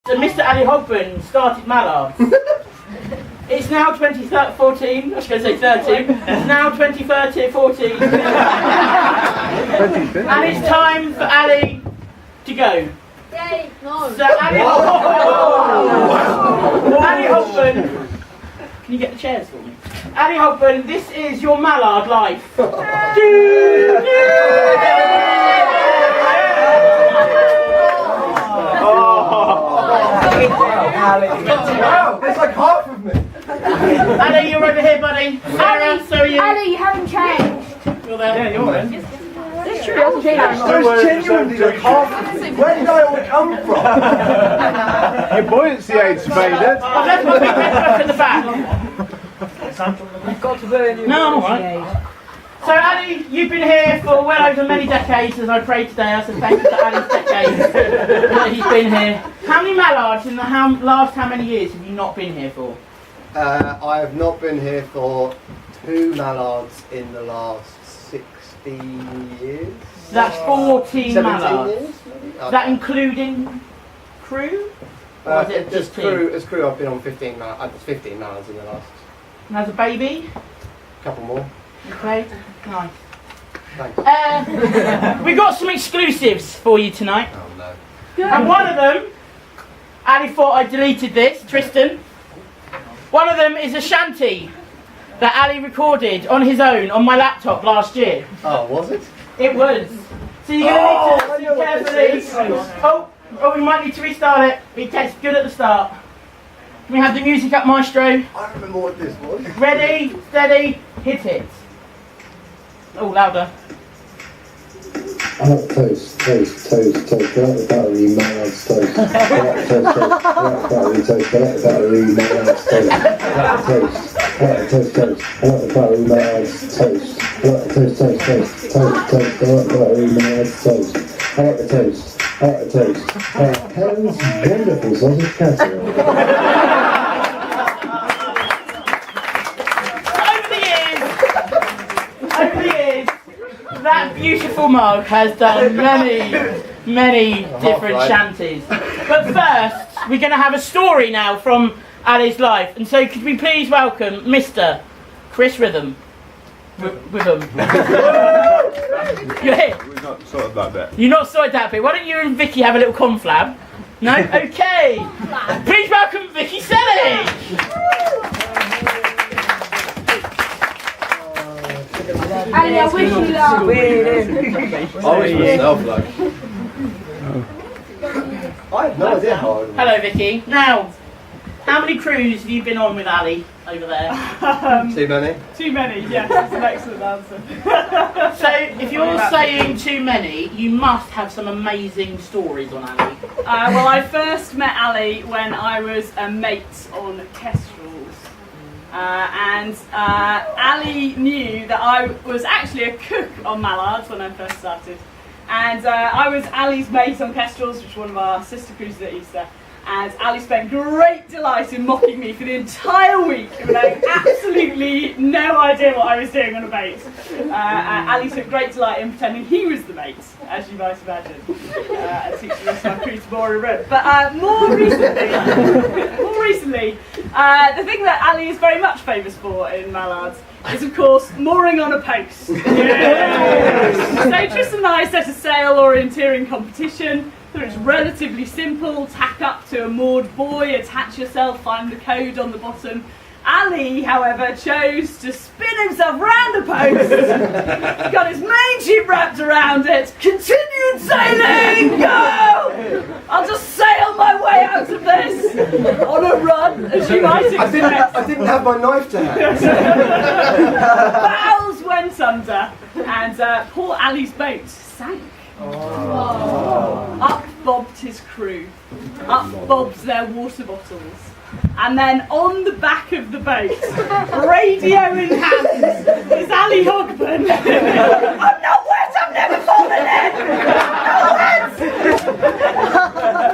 And Mr. Ali Hogburn started Mallards. It's now 2014, I was going to say 13, it's now 2014, and it's time for Ali to go. Yay! No. So Ali Hogburn, can you get the chairs for me? Ali Hogburn, this is your Mallard life. Wow, it's like half of me. Ali, you're over here, buddy. Sarah, so are you? Ali, you haven't changed. You're there. Yeah, you're in. It's true, it hasn't changed. There's genuinely like half of me. Where did I all come from? Your buoyancy aid's faded. I've left my big red book in the back. You've got to burn your No, I'm alright. So Ali, you've been here for well over many decades, as I prayed today. I said thank you to Ali's decades that he's been here. How many Mallards in the last how many years have you not been here for? I have not been here for 2 Mallards in the last 16 years. That's 14 Mallards. Years, maybe? Is that including crew? Or is it just crew? As crew, I've been on 15 Mallards. 15 Mallards in the last. And as a baby? Couple more. Okay, nice. Thanks. We've got some exclusives for you tonight. Oh no. And one of them, Ali thought I deleted this, Tristan. One of them is a shanty that Ali recorded on his own on my laptop last year. Oh, was it? It was. So you're going to need to listen carefully. Oh, we might need to restart it. It gets good at the start. Can we have the music up, maestro? I remember what this was. Ready, steady, hit it. Oh, louder. I like toast, toast, toast, toast. I like the battery Mallards toast. I like toast, toast. I like battery toast. I like the battery Mallards toast. I like toast. I like toast, toast. I like the battery Mallards toast. I like the toast, toast, toast. Toast, toast. I like the battery Mallards toast. I like the toast. I like the toast. Helen's wonderful sausage casserole. Over the years, that beautiful mug has done many different shanties. But first, we're going to have a story now from Ali's life. And so could we please welcome Mr. Chris Rhythm. Rhythm. You're here. We've not sorted that bit. You're not sorted that bit. Why don't you and Vicky have a little conflab? No? Okay. Please welcome Vicky Selledge. Ali, I wish you luck. I wish myself luck. I have no idea how old I am. Hello, Vicky. Now, how many crews have you been on with Ali over there? Too many? Too many, yes, that's an excellent answer. So, if you're saying too many, you must have some amazing stories on Ali. Well, I first met Ali when I was a mate on Kestrels. Ali knew that I was actually a cook on Mallards when I first started. And I was Ali's mate on Kestrels, which is one of our sister cruises at Easter. And Ali spent great delight in mocking me for the entire week with absolutely no idea what I was doing on a boat. Ali took great delight in pretending he was the mate, as you might imagine, and teaching us how cruise more in room. But more recently, the thing that Ali is very much famous for in Mallards is, of course, mooring on a post. Yes. So Tristan and I set a sail orienteering competition. It's relatively simple. Tack up to a moored buoy, attach yourself, find the code on the bottom. Ali, however, chose to spin himself round the post, got his main sheet wrapped around it, continued sailing, go! I'll just sail my way out of this on a run, as you might expect. I didn't have my knife to hand. Bows went under, and poor Ali's boat sank. Up bobbed his crew, up bobbed their water bottles, and then on the back of the boat, radio in hand, is Ali Hogburn. I'm not wet, I'm never falling in! I'm not wet!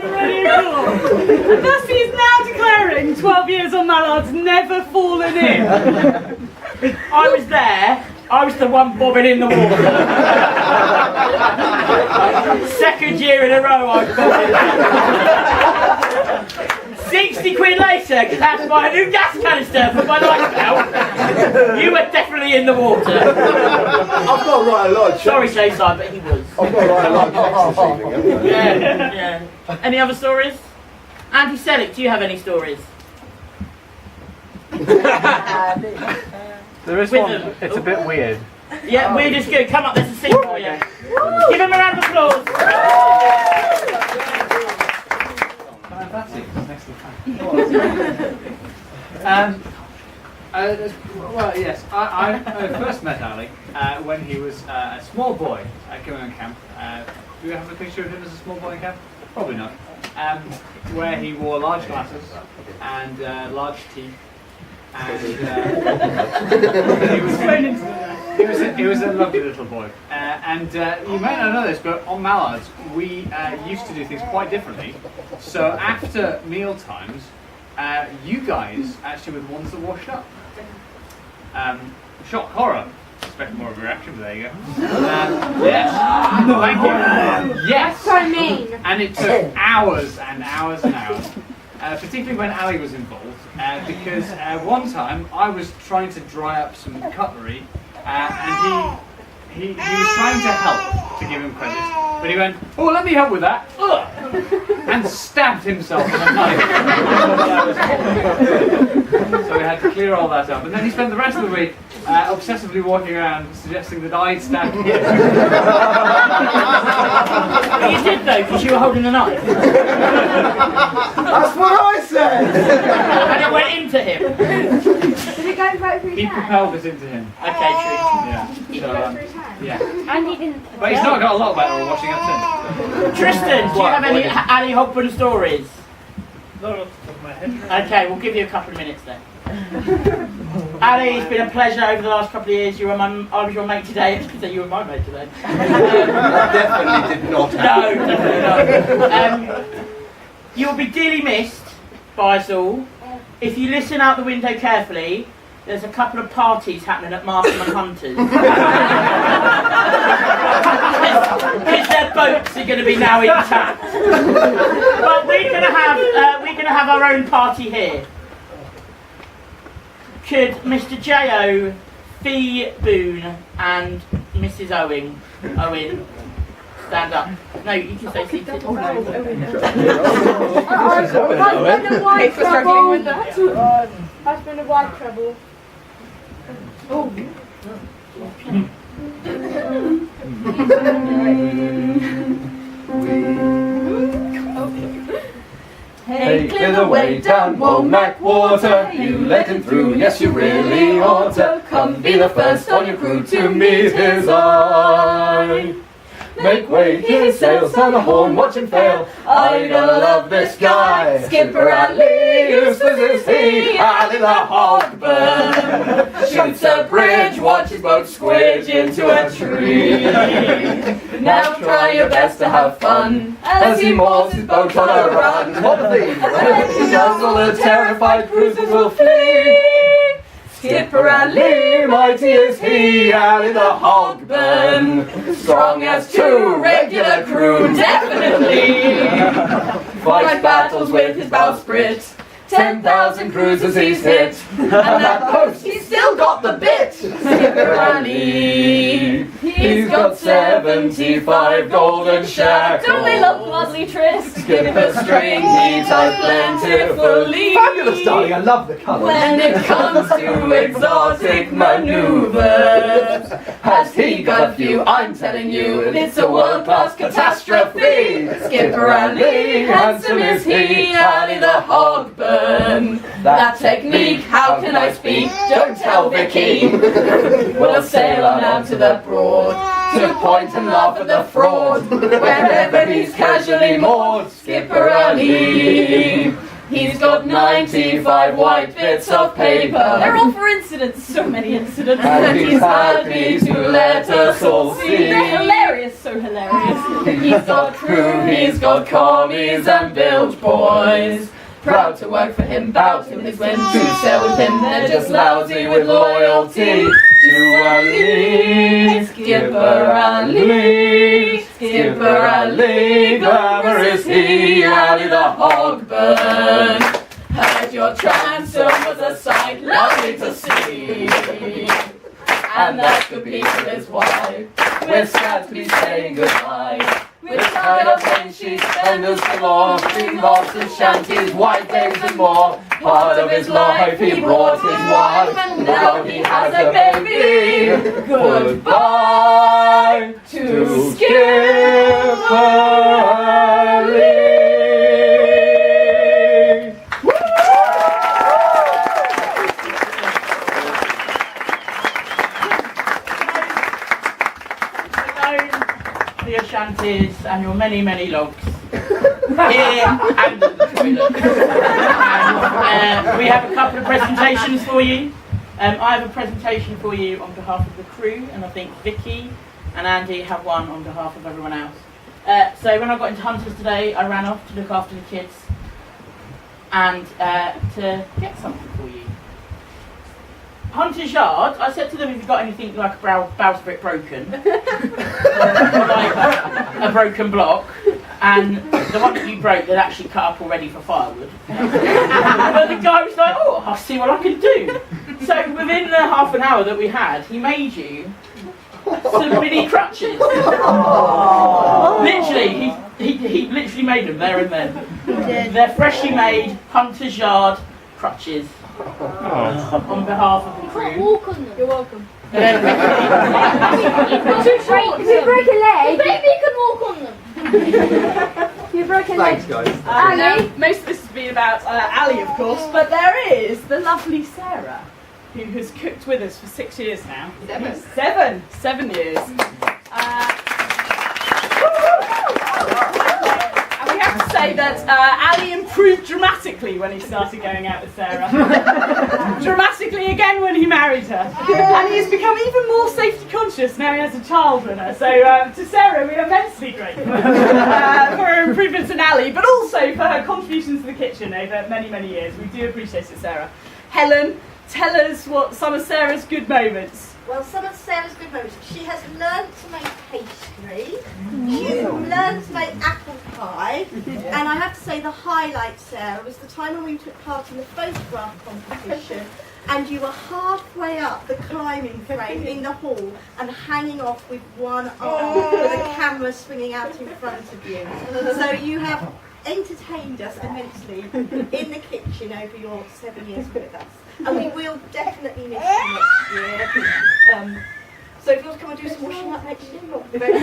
Really cool. And thus he is now declaring 12 years on Mallards, never fallen in. I was there. I was the one bobbing in the water. Second year in a row I was bobbing. 60 quid later, because I had to buy a new gas canister for my lifebelt. You were definitely in the water. I've got to write a lot of Sorry, Jason, but he was. I've got to write a lot of checks this evening, haven't I? Yeah. Any other stories? Andy Selleck, do you have any stories? There is With one, them. it's a bit weird. Yeah, weird is good. Come up, there's a seat for you. Give him a round of applause. Well, yes, I first met Ali when he was a small boy coming on camp. Do you have a picture of him as a small boy in camp? Probably not. Where he wore large glasses and large teeth. And he was a lovely little boy. And you may not know this, but on Mallards we used to do things quite differently. So after meal times, you guys actually were the ones that washed up. Shock horror. Expect more of a reaction, but there you go. Yes. Thank you. Yes. So mean. And it took hours and hours and hours. Particularly when Ali was involved, because one time I was trying to dry up some cutlery, and he was trying to help, to give him credit, but he went, "Oh, let me help with that," and stabbed himself with a knife. So we had to clear all that up, and then he spent the rest of the week obsessively walking around suggesting that I'd stabbed him. You did though, because you were holding the knife. That's what I said! And it went into him. Did it go right through his He hand? propelled it into him. Okay, true. Yeah. Did it So, go through his hand? yeah. And he didn't. But he's not got a lot better at washing up since. Tristan, do you have any Ali Hogburn stories? Not off the top of my head. Okay, we'll give you a couple of minutes then. Ali, it's been a pleasure over the last couple of years. I was your mate today. I was going to say you were my mate today. That definitely did not happen. No, definitely not. You'll be dearly missed by us all. If you listen out the window carefully, there's a couple of parties happening at Marston Hunters. Because their boats are going to be now intact. But we're going to have our own party here. Could Mr. J.O., Fee Boone and Mrs. Owen stand up? No, you can say seated. Oh, no. Husband and wife trouble. Husband and wife trouble. Hey, clear the way down Womack Water. You let him through, yes you really ought to. Come be the first on your crew to meet his eye. Make way, he sails on the horn, watch him fail. I don't love this guy. Skipper Ali, useless is he. Ali the Hogburn shoots a bridge, watch his boat squidge into a tree. Now try your best to have fun as he moors his boat on a run. What a thing! When he does, all the terrified cruisers will flee. Skipper Ali, mighty is he, Ali the Hogburn, strong as two regular crew, definitely. Fights battles with his bowsprit, 10,000 cruisers he's hit, and that post he's still got the bit. Skipper Ali, he's got 75 golden shackles. Don't they love bloodly tryst? Skipper string he ties plentifully. Fabulous, darling, I love the colours. When it comes to exotic maneuvers, has he got a few? I'm telling you, it's a world-class catastrophe. Skipper Ali, handsome is he, Ali the Hogburn. That technique, how can I speak? Don't tell Vicky. We'll sail on out to the Broad to point and laugh at the fraud wherever he's casually moored. Skipper Ali, he's got 95 white bits of paper. They're all for incidents. So many incidents. And he's happy to let us all see. They're hilarious. So hilarious. He's got crew, he's got commies and bilge boys. Proud to work for him, bow to his whim, to sail with him, they're just lousy with loyalty to Ali. Skipper Ali, Skipper Ali, glamour is he, Ali the Hogburn. your transom was a sight lovely to see. And that's the people is why we're sad to be saying goodbye. We're tired of benches, benders galore, big lots of shanties, white days and more. Part of his life he brought his wife, and now he has a baby. Goodbye to Skipperlee. The Ashantis and your many, many logs here and at the toilet. And, we have a couple of presentations for you. I have a presentation for you on behalf of the crew, and I think Vicky and Andy have one on behalf of everyone else. So when I got into Hunters today, I ran off to look after the kids and to get something for you. Hunter's Yard, I said to them, if you've got anything like a bowsprit broken, or like a broken block, and the one that you broke, they'd actually cut up already for firewood. But the guy was like, oh, I'll see what I can do. So within the half an hour that we had, he made you some mini crutches. Literally, he literally made them there and then. They're freshly made Hunter's Yard crutches. On behalf of the crew. Walk on them. You're welcome. Too short. If you break a leg, maybe you can walk on them. You broke a leg. Thanks, guys. Ali. Most of this has been about Ali, of course, but there is the lovely Sarah, who has cooked with us for 6 years now. 7 years. And we have to say that Ali improved dramatically when he started going out with Sarah. Dramatically again when he married her. And he has become even more safety conscious now he has a child with her. So to Sarah we are immensely grateful for her improvements in Ali, but also for her contributions to the kitchen over many, many years. We do appreciate it, Sarah. Helen, tell us what some of Sarah's good moments. Well, some of Sarah's good moments. She has learned to make pastry. She's learned to make apple pie. And I have to say the highlight, Sarah, was the time when we took part in the photograph competition and you were halfway up the climbing frame in the hall and hanging off with one arm with a camera swinging out in front of you. So you have entertained us immensely in the kitchen over your 7 years with us. And we will definitely miss you next year. So if you want to come and do some washing up next year, we'll be very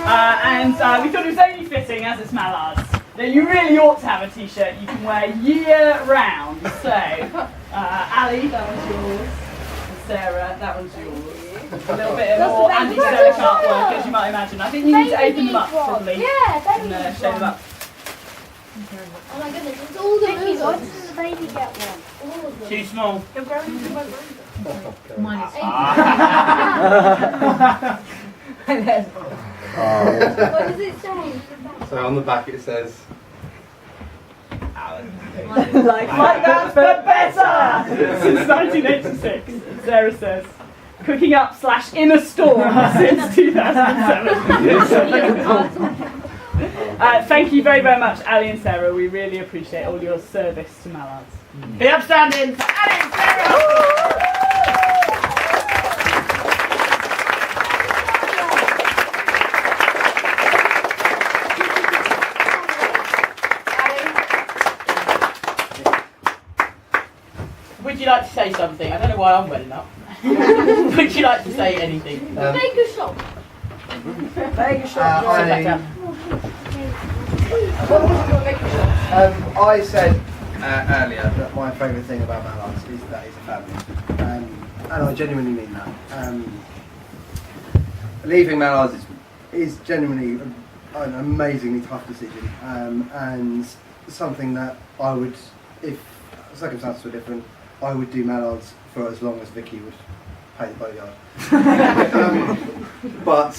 And we thought it was only fitting, as it's Mallards, that you really ought to have a t-shirt you can wear year round. So, Ali, that one's yours. And Sarah, that one's yours. A little bit more anti-Stoic artwork, as you might imagine. I think you need to open them up, probably. Yeah, and show them up. Oh my goodness, it's all the little ones. Why doesn't the baby get one? All of them. Too small. Mine is What does it say? So on the back it says, like that, but better! Since 1986, Sarah says. Cooking up / in a storm since 2007. Thank you very, very much, Ali and Sarah. We really appreciate all your service to Mallards. Be upstanding for Ali and Sarah! Would you like to say something? I don't know why I'm welling up. Would you like to say anything? Baker shop. Baker shop. I said earlier that my favourite thing about Mallards is that it's a family, and I genuinely mean that. Leaving Mallards is genuinely an amazingly tough decision, and something that I would, if circumstances were different, I would do Mallards for as long as Vicky would pay the boatyard. But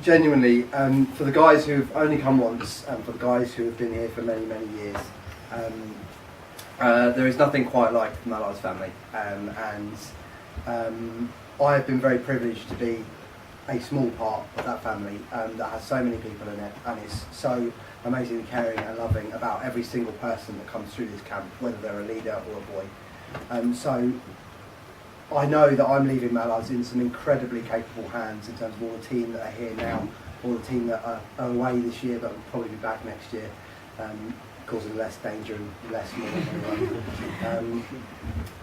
genuinely, for the guys who've only come once, and for the guys who have been here for many, many years, there is nothing quite like the Mallards family. I have been very privileged to be a small part of that family that has so many people in it and is so amazingly caring and loving about every single person that comes through this camp, whether they're a leader or a boy. So I know that I'm leaving Mallards in some incredibly capable hands in terms of all the team that are here now, all the team that are away this year but will probably be back next year, causing less danger and less more.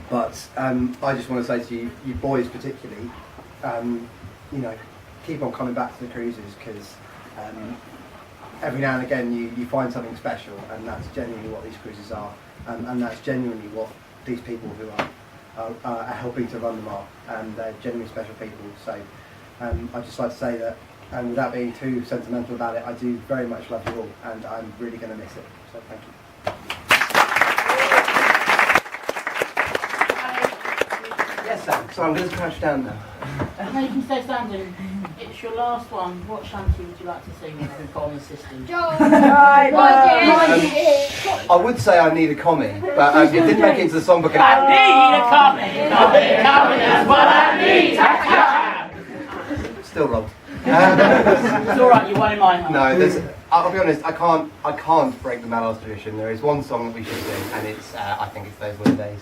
But I just want to say to you boys particularly, you know, keep on coming back to the cruises, because every now and again you find something special, and that's genuinely what these cruises are, and that's genuinely what these people who are helping to run them are, and they're genuinely special people. So I'd just like to say that, and without being too sentimental about it, I do very much love you all, and I'm really going to miss it. So thank you. Yes, Sam. So I'm going to crouch down now. No, you can stay standing. It's your last one. What shanty would you like to sing if we've got on the system? I would say I need a commie, but it didn't make it into the songbook. I need a commie. Commie, that's what I need. Still robbed. It's all right. You won in my heart. No, I'll be honest. I can't break the Mallards tradition. There is one song that we should sing, and it's I think it's Those Were the Days.